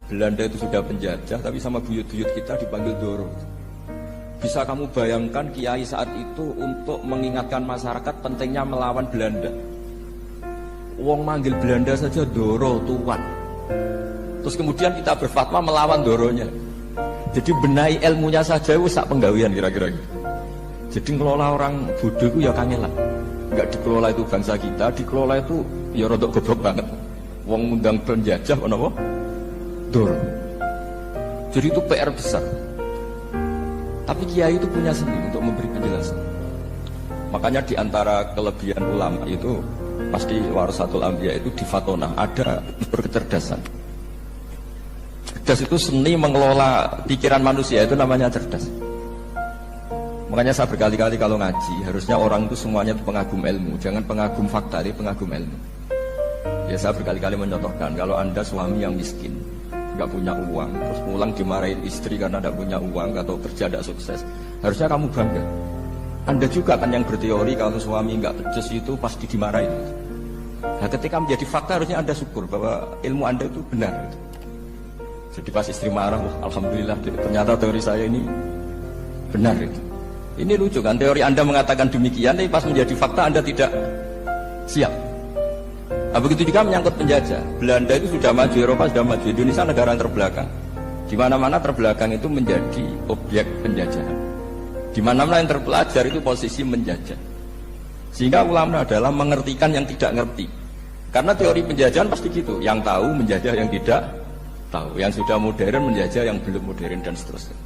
Belanda itu sudah penjajah, tapi sama buyut-buyut kita dipanggil Doro. Bisa kamu bayangkan kiai saat itu untuk mengingatkan masyarakat pentingnya melawan Belanda. Wong manggil Belanda saja Doro, tuan. Terus kemudian kita berfatwa melawan Doronya. Jadi benahi ilmunya saja itu sak penggawian kira-kira gitu. Jadi ngelola orang bodoh itu ya kangelan. Enggak dikelola itu bangsa kita, dikelola itu ya rodok goblok banget. Wong ngundang penjajah apa? Doro. Jadi itu PR besar. Tapi kiai itu punya seni untuk memberi penjelasan. Makanya di antara kelebihan ulama itu pasti warasatul anbiya itu di fatona ada berkecerdasan. Cerdas itu seni mengelola pikiran manusia, itu namanya cerdas. Makanya saya berkali-kali kalau ngaji, harusnya orang itu semuanya itu pengagum ilmu, jangan pengagum fakta, tapi pengagum ilmu. Ya saya berkali-kali mencontohkan, kalau Anda suami yang miskin, nggak punya uang, terus pulang dimarahin istri karena tidak punya uang atau kerja tidak sukses, harusnya kamu bangga. Anda juga kan yang berteori kalau suami nggak becus itu pasti dimarahin. Nah ketika menjadi fakta harusnya Anda syukur bahwa ilmu Anda itu benar. Jadi pas istri marah, alhamdulillah ternyata teori saya ini benar itu. Ini lucu kan, teori Anda mengatakan demikian, tapi pas menjadi fakta Anda tidak siap. Nah, begitu juga menyangkut penjajah. Belanda itu sudah maju, Eropa sudah maju, Indonesia negara yang terbelakang. Di mana-mana terbelakang itu menjadi objek penjajahan. Di mana-mana yang terpelajar itu posisi menjajah. Sehingga ulama adalah mengertikan yang tidak ngerti. Karena teori penjajahan pasti gitu, yang tahu menjajah yang tidak tahu, yang sudah modern menjajah yang belum modern dan seterusnya.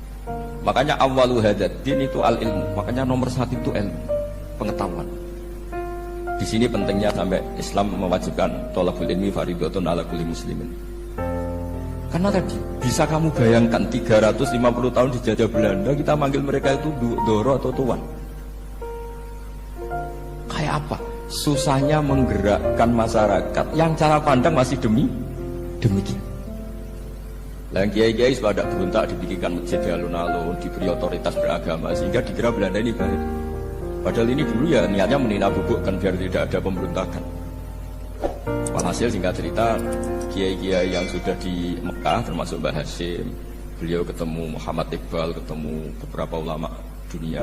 Makanya awwalu hadzal din itu al-ilmu. Makanya nomor satu itu ilmu, pengetahuan. Di sini pentingnya sampai Islam mewajibkan thalabul ilmi fardhatun ala kulli muslimin. Karena tadi bisa kamu bayangkan 350 tahun dijajah Belanda, kita manggil mereka itu Doro atau tuan. Kayak apa? Susahnya menggerakkan masyarakat yang cara pandang masih demikian. Lah kiai-kiai sudah ada berontak dibikinkan masjid di alun-alun, diberi otoritas beragama sehingga dikira Belanda ini baik. Padahal ini dulu ya niatnya menina bubukkan biar tidak ada pemberontakan. Walhasil singkat cerita, kiai-kiai yang sudah di Mekah termasuk Mbah Hasyim, beliau ketemu Muhammad Iqbal, ketemu beberapa ulama dunia,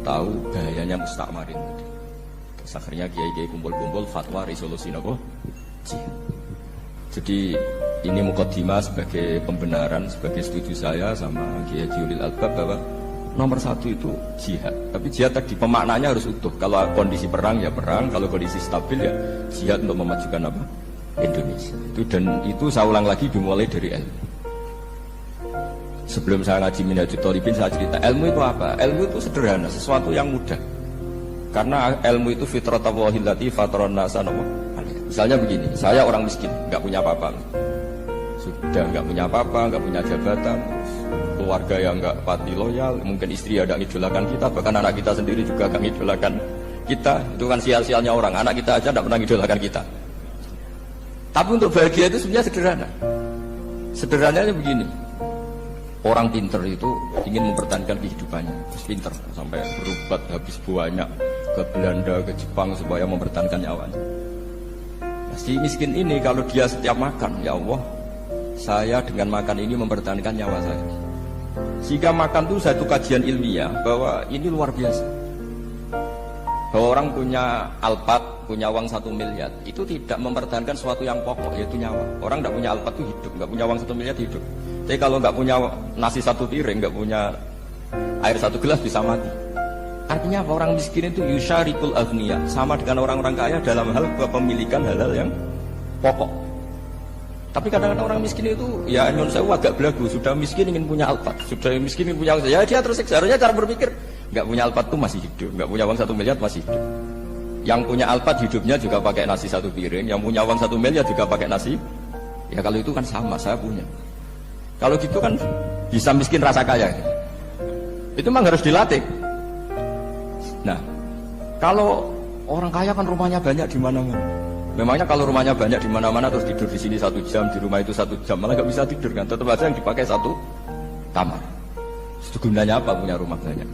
tahu bahayanya mustakmarin. Terus akhirnya kiai-kiai kumpul-kumpul fatwa resolusi nopo jihad. Jadi ini mukaddimah sebagai pembenaran, sebagai studi saya sama Kiai Haji Ulil Albab bahwa nomor satu itu jihad. Tapi jihad tadi pemaknanya harus utuh. Kalau kondisi perang ya perang, kalau kondisi stabil ya jihad untuk memajukan apa? Indonesia. Itu dan itu saya ulang lagi dimulai dari ilmu. Sebelum saya ngaji Minhajul Thalibin saya cerita ilmu itu apa? Ilmu itu sederhana, sesuatu yang mudah. Karena ilmu itu fitratallahi allati fataran nasa. Misalnya begini, saya orang miskin, nggak punya apa-apa. Sudah nggak punya apa-apa, nggak punya jabatan, keluarga yang nggak pati loyal, mungkin istri ada ngidolakan kita, bahkan anak kita sendiri juga nggak ngidolakan kita. Itu kan sial-sialnya orang, anak kita aja nggak pernah ngidolakan kita. Tapi untuk bahagia itu sebenarnya sederhana. Sederhananya begini, orang pinter itu ingin mempertahankan kehidupannya, terus pinter sampai berobat habis banyak ke Belanda, ke Jepang supaya mempertahankan nyawanya. Si miskin ini kalau dia setiap makan, ya Allah, saya dengan makan ini mempertahankan nyawa saya. Sehingga makan itu satu kajian ilmiah bahwa ini luar biasa. Bahwa orang punya Alphard, punya uang 1 miliar, itu tidak mempertahankan sesuatu yang pokok, yaitu nyawa. Orang tidak punya Alphard itu hidup, nggak punya uang 1 miliar hidup. Tapi kalau nggak punya nasi 1 piring, nggak punya air 1 gelas bisa mati. Artinya apa? Orang miskin itu yusyarikul aghniya, sama dengan orang-orang kaya dalam hal kepemilikan hal-hal yang pokok. Tapi kadang-kadang orang miskin itu ya nyun sewu agak belagu, sudah miskin ingin punya Alphard, sudah miskin ingin punya ya dia terus seharusnya cara berpikir nggak punya Alphard itu masih hidup, nggak punya uang 1 miliar masih hidup. Yang punya Alphard hidupnya juga pakai nasi 1 piring, yang punya uang 1 miliar juga pakai nasi. Ya kalau itu kan sama, saya punya. Kalau gitu kan bisa miskin rasa kaya. Itu memang harus dilatih. Nah, kalau orang kaya kan rumahnya banyak di mana-mana. Memangnya kalau rumahnya banyak di mana-mana terus tidur di sini 1 jam, di rumah itu 1 jam, malah nggak bisa tidur kan? Tetap aja yang dipakai 1 kamar. Itu gunanya apa punya rumah banyak?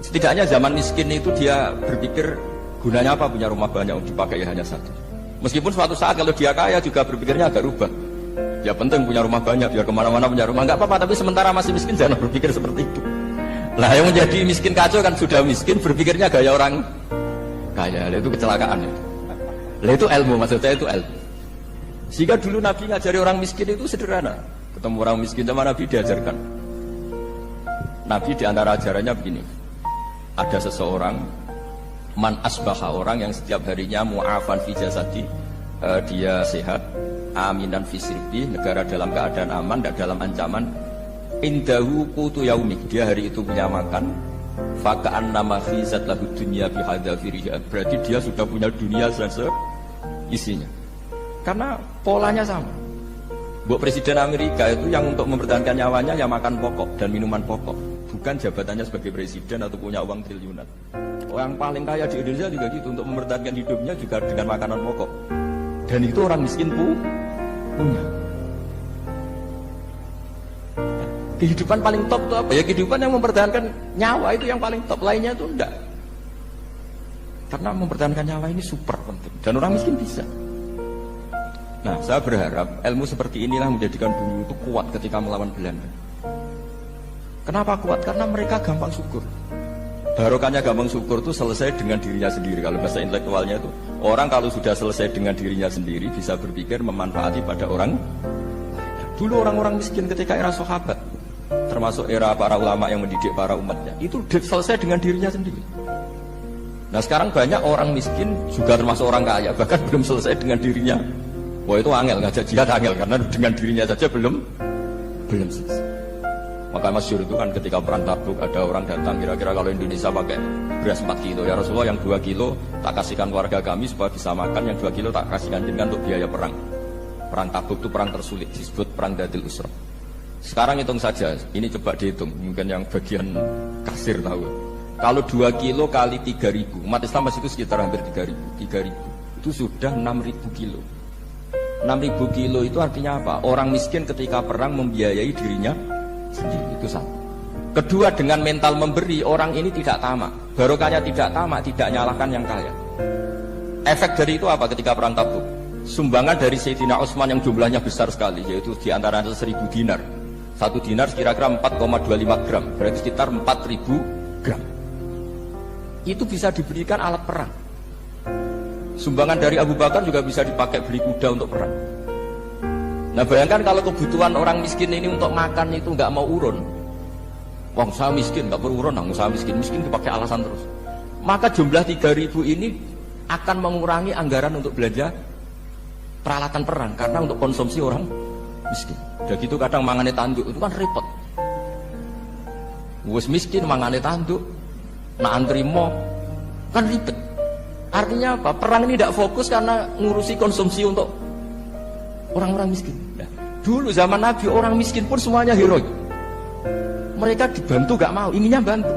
Setidaknya zaman miskin itu dia berpikir gunanya apa punya rumah banyak untuk dipakai hanya 1. Meskipun suatu saat kalau dia kaya juga berpikirnya agak rubah. Ya penting punya rumah banyak, biar kemana-mana punya rumah. Nggak apa-apa, tapi sementara masih miskin jangan berpikir seperti itu. Nah yang menjadi miskin kacau kan sudah miskin, berpikirnya gaya orang kaya. Itu kecelakaan. Lah itu ilmu, maksud saya itu ilmu. Sehingga dulu Nabi ngajari orang miskin itu sederhana. Ketemu orang miskin sama Nabi diajarkan. Nabi diantara ajarannya begini. Ada seseorang man asbaha, orang yang setiap harinya mu'afan fi jasadi, dia sehat, aminan fi sirbi, negara dalam keadaan aman, tidak dalam ancaman. Indahu qutu yaumik, dia hari itu punya makan. Faka'an nama khizat lahu dunya bihadzafiriha, berarti dia sudah punya dunia isinya. Karena polanya sama. Buat Presiden Amerika itu yang untuk mempertahankan nyawanya ya makan pokok dan minuman pokok, bukan jabatannya sebagai presiden atau punya uang triliunan. Orang paling kaya di Indonesia juga gitu, untuk mempertahankan hidupnya juga dengan makanan pokok. Dan itu orang miskin punya. Kehidupan paling top itu apa? Ya kehidupan yang mempertahankan nyawa itu yang paling top, lainnya itu enggak. Karena mempertahankan nyawa ini super penting dan orang miskin bisa. Nah, saya berharap ilmu seperti inilah menjadikan bumi itu kuat ketika melawan Belanda. Kenapa kuat? Karena mereka gampang syukur. Barokahnya gampang syukur itu selesai dengan dirinya sendiri. Kalau bahasa intelektualnya itu, orang kalau sudah selesai dengan dirinya sendiri bisa berpikir memanfaati pada orang. Dulu orang-orang miskin ketika era sahabat, termasuk era para ulama yang mendidik para umatnya, itu selesai dengan dirinya sendiri. Nah sekarang banyak orang miskin juga termasuk orang kaya, bahkan belum selesai dengan dirinya. Wah itu angel, ngajak jihad angel, karena dengan dirinya saja belum selesai. Maka masyhur itu kan ketika perang Tabuk, ada orang datang, kira-kira kalau Indonesia pakai beras 4 kilo, ya Rasulullah yang 2 kilo tak kasihkan keluarga kami supaya bisa makan, yang 2 kilo tak kasihkan jenengan untuk biaya perang. Perang Tabuk itu perang tersulit, disebut perang Dadil Usra. Sekarang hitung saja, ini coba dihitung, mungkin yang bagian kasir tahu. Kalau 2 kilo kali 3.000, umat Islam masih itu sekitar hampir 3.000, itu sudah 6.000 kilo. 6.000 kilo itu artinya apa? Orang miskin ketika perang membiayai dirinya sendiri, itu satu. Kedua, dengan mental memberi, orang ini tidak tamak. Barokahnya tidak tamak, tidak nyalahkan yang kaya. Efek dari itu apa ketika perang Tabuk? Sumbangan dari Sayyidina Utsman yang jumlahnya besar sekali, yaitu diantara 1.000 dinar. 1 dinar kira-kira 4,25 gram, berarti sekitar 4.000 gram. Itu bisa diberikan alat perang. Sumbangan dari Abu Bakar juga bisa dipakai beli kuda untuk perang. Nah bayangkan kalau kebutuhan orang miskin ini untuk makan itu nggak mau urun. Wong saya miskin nggak perlu urun, saya miskin dipakai alasan terus. Maka jumlah 3.000 ini akan mengurangi anggaran untuk belanja peralatan perang, karena untuk konsumsi orang miskin. Udah gitu kadang mangane tanduk itu kan repot. Wes miskin mangane tanduk, nak antri mo kan ribet. Artinya apa? Perang ini tidak fokus karena ngurusi konsumsi untuk orang-orang miskin. Nah, dulu zaman Nabi orang miskin pun semuanya heroik. Mereka dibantu gak mau, inginnya bantu.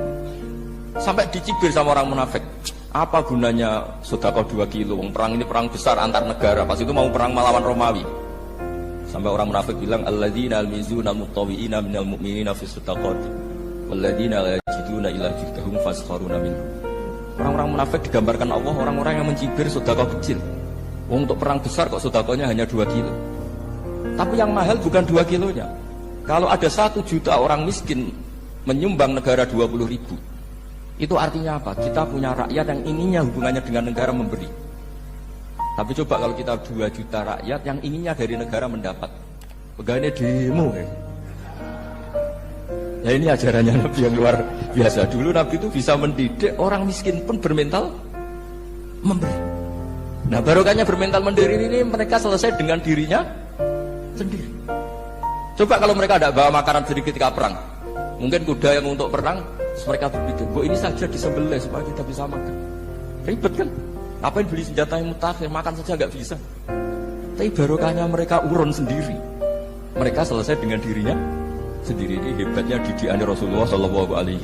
Sampai dicibir sama orang munafik. Apa gunanya sedekah 2 kilo? Perang ini perang besar antar negara. Pas itu mau perang melawan Romawi. Sampai orang munafik bilang alladzina almizuna almuttawiina minal mu'minina fi shadaqati walladzina la yajiduna illa juhdahum faskharuna minhum. Orang-orang munafik digambarkan Allah orang-orang yang mencibir sedekah kecil. Untuk perang besar kok sedekahnya hanya 2 kilo. Tapi yang mahal bukan 2 kilonya. Kalau ada 1 juta orang miskin menyumbang negara 20.000, itu artinya apa? Kita punya rakyat yang inginnya hubungannya dengan negara memberi. Tapi coba kalau kita 2 juta rakyat yang inginnya dari negara mendapat, pegawainya demo ya. Ya ini ajarannya Nabi yang luar biasa. Dulu Nabi itu bisa mendidik orang miskin pun bermental memberi. Nah barokahnya bermental mandiri ini mereka selesai dengan dirinya sendiri. Coba kalau mereka tidak bawa makanan sedikit ketika perang, mungkin kuda yang untuk perang, mereka berpikir, bu ini saja disembelih supaya kita bisa makan. Ribet kan? Ngapain beli senjata yang mutakhir, makan saja nggak bisa. Tapi barokahnya mereka urun sendiri. Mereka selesai dengan dirinya sendiri. Ini hebatnya didikan Rasulullah SAW.